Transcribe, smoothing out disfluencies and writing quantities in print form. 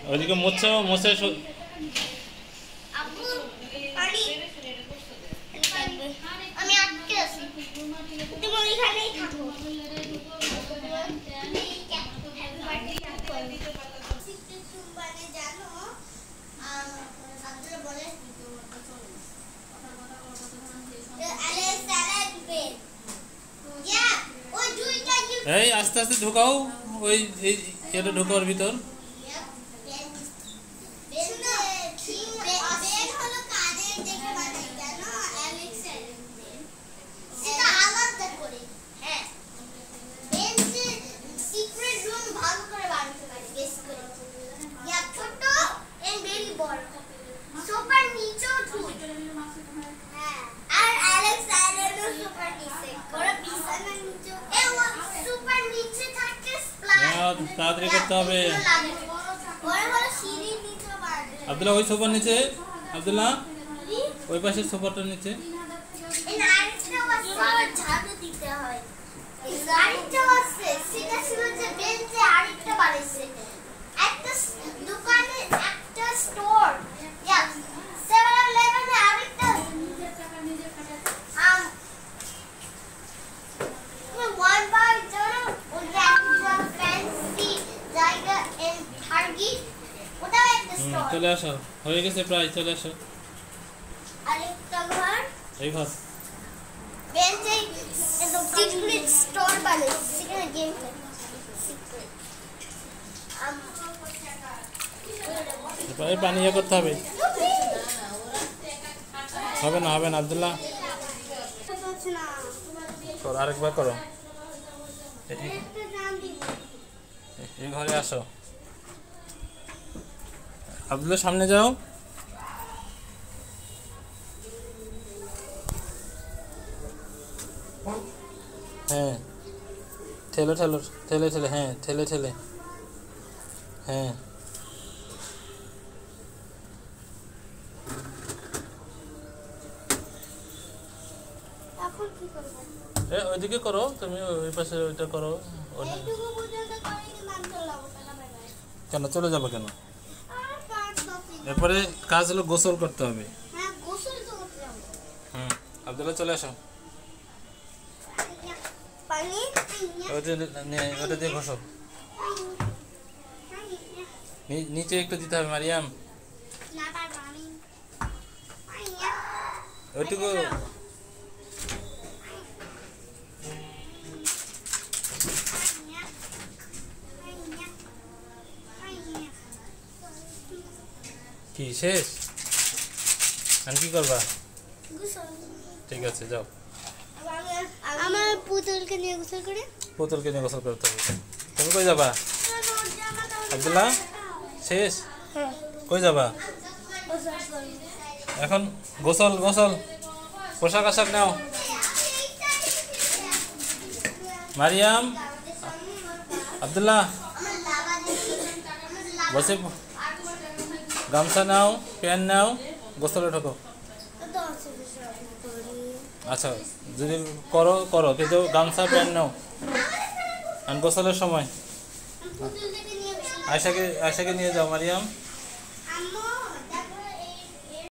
ওইদিকে মুছো মুছে আমি আটকে আছি তুমি ওইখানেই থাকো জানো আব্দুল বলে এই আস্তে আস্তে ঢোকাও ওই এটা ঢোকার ভিতর তাড়াতাড়ি করতে হবে আব্দুল্লাহ ওই সোফার নিচে আব্দুল্লাহ ওই পাশের সোফাটার নিচে চলে আসো হয়ে গেছে প্রায় চলে আসো আরেকটা ঘর এই ঘর বেঞ্চে একদম সিক্রেট স্টোর বানিয়েছে সেখানে গেম খেলে সিক্রেট এবারে পানি ইয়ে করতে হবে হবে না আব্দুল্লাহ করো আরেকবার করো এই ঘরে আসো আব্দুল্লাহ সামনে যাও হ্যাঁ ঠেলে হ্যাঁ ঠেলে হ্যাঁ ওইদিকে করো তুমি ওই পাশে ওইটা করো কেন চলে যাবো কেন এরপরে কাজ হলো গোসল করতে হবে আব্দুল্লাহ চলে আসো ওটা দিয়ে ঘষো নিচে একটু দিতে হবে মারিয়াম ওইটুকু কি শেষ আর কি করবা ঠিক আছে যাও আমার পুতুলকে নিয়ে গোসল করতে হবে তুমি কই যাবা আব্দুল্লাহ শেষ কই যাবা এখন গোসল পোশাক আশাক নাও মারিয়াম আব্দুল্লাহ বসে গামছা নাও প্যান্ট নাও গোসলে ঢোকো আচ্ছা যদি করো কিন্তু গামছা প্যান্ট নাও আর গোসলের সময় আয়শাকে নিয়ে যাও মারিয়াম